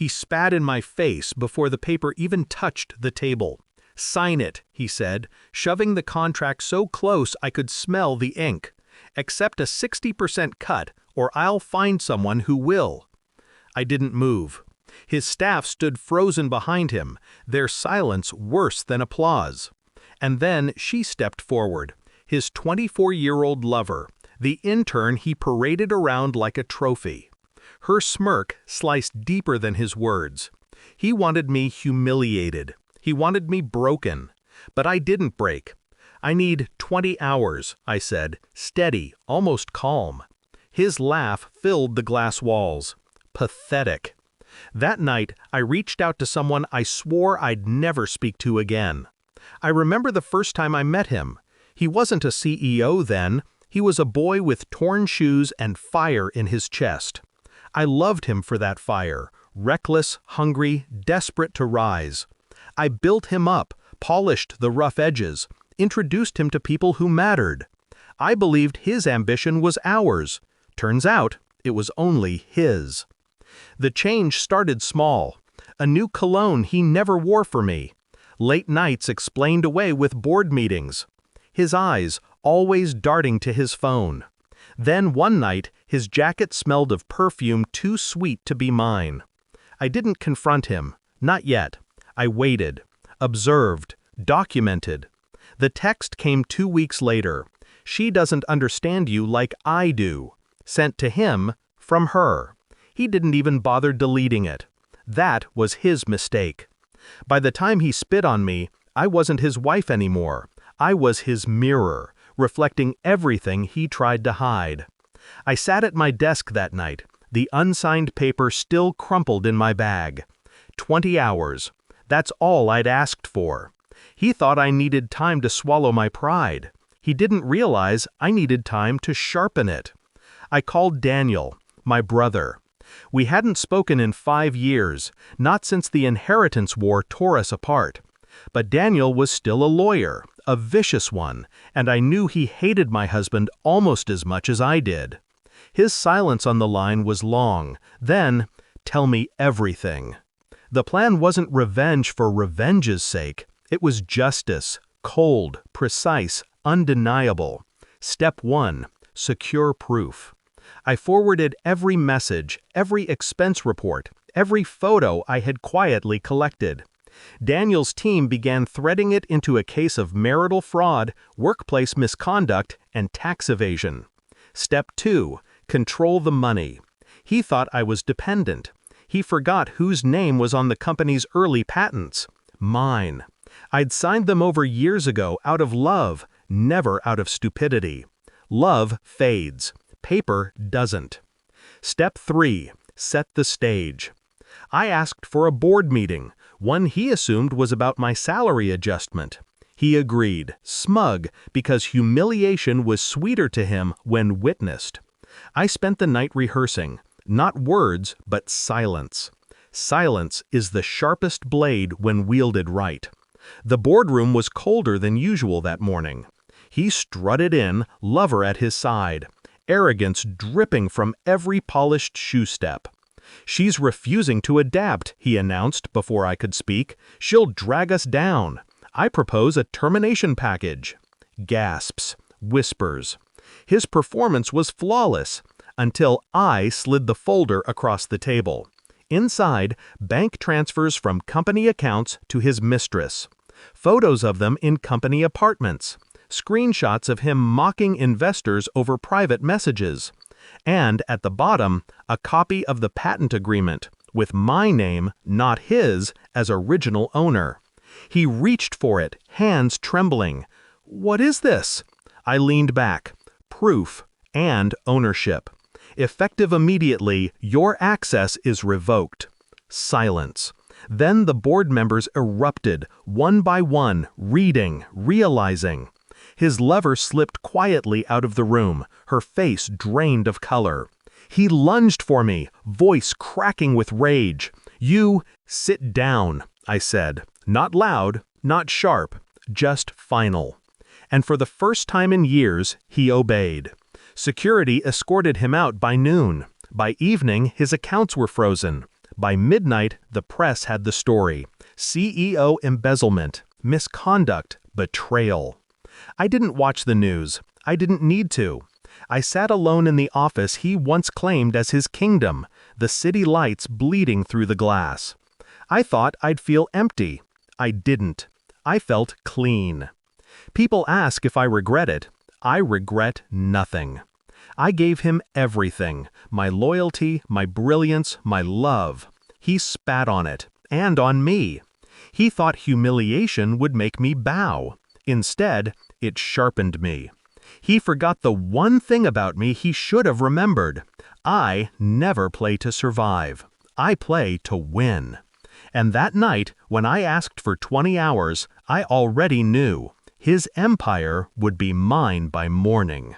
He spat in my face before the paper even touched the table. "Sign it," he said, shoving the contract so close I could smell the ink. "Accept a 60% cut, or I'll find someone who will." I didn't move. His staff stood frozen behind him, their silence worse than applause. And then she stepped forward, his 24-year-old lover, the intern he paraded around like a trophy. Her smirk sliced deeper than his words. He wanted me humiliated. He wanted me broken. But I didn't break. "I need 20 hours, I said, steady, almost calm. His laugh filled the glass walls. Pathetic. That night, I reached out to someone I swore I'd never speak to again. I remember the first time I met him. He wasn't a CEO then. He was a boy with torn shoes and fire in his chest. I loved him for that fire, reckless, hungry, desperate to rise. I built him up, polished the rough edges, introduced him to people who mattered. I believed his ambition was ours. Turns out, it was only his. The change started small. A new cologne he never wore for me. Late nights explained away with board meetings. His eyes always darting to his phone. Then one night, his jacket smelled of perfume too sweet to be mine. I didn't confront him, not yet. I waited, observed, documented. The text came 2 weeks later. "She doesn't understand you like I do." Sent to him from her. He didn't even bother deleting it. That was his mistake. By the time he spit on me, I wasn't his wife anymore. I was his mirror, reflecting everything he tried to hide. I sat at my desk that night, the unsigned paper still crumpled in my bag. 20 hours. That's all I'd asked for. He thought I needed time to swallow my pride. He didn't realize I needed time to sharpen it. I called Daniel, my brother. We hadn't spoken in 5 years, not since the inheritance war tore us apart. But Daniel was still a lawyer, a vicious one, and I knew he hated my husband almost as much as I did. His silence on the line was long. Then, "Tell me everything." The plan wasn't revenge for revenge's sake. It was justice, cold, precise, undeniable. Step 1, secure proof. I forwarded every message, every expense report, every photo I had quietly collected. Daniel's team began threading it into a case of marital fraud, workplace misconduct, and tax evasion. Step 2, control the money. He thought I was dependent. He forgot whose name was on the company's early patents. Mine. I'd signed them over years ago out of love, never out of stupidity. Love fades. Paper doesn't. Step 3, set the stage. I asked for a board meeting, one he assumed was about my salary adjustment. He agreed, smug, because humiliation was sweeter to him when witnessed. I spent the night rehearsing, not words, but silence. Silence is the sharpest blade when wielded right. The boardroom was colder than usual that morning. He strutted in, lover at his side, arrogance dripping from every polished shoe step. "She's refusing to adapt," he announced before I could speak. "She'll drag us down. I propose a termination package." Gasps, whispers. His performance was flawless, until I slid the folder across the table. Inside, bank transfers from company accounts to his mistress. Photos of them in company apartments. Screenshots of him mocking investors over private messages. And at the bottom, a copy of the patent agreement, with my name, not his, as original owner. He reached for it, hands trembling. "What is this?" I leaned back. Proof and ownership. Effective immediately, your access is revoked. Silence. Then the board members erupted, one by one, reading, realizing. His lover slipped quietly out of the room, her face drained of color. He lunged for me, voice cracking with rage. "You, sit down," I said. Not loud, not sharp, just final. And for the first time in years, he obeyed. Security escorted him out by noon. By evening, his accounts were frozen. By midnight, the press had the story. CEO embezzlement, misconduct, betrayal. I didn't watch the news. I didn't need to. I sat alone in the office he once claimed as his kingdom, the city lights bleeding through the glass. I thought I'd feel empty. I didn't. I felt clean. People ask if I regret it. I regret nothing. I gave him everything, my loyalty, my brilliance, my love. He spat on it, and on me. He thought humiliation would make me bow. Instead, it sharpened me. He forgot the one thing about me he should have remembered. I never play to survive. I play to win. And that night, when I asked for 20 hours, I already knew his empire would be mine by morning.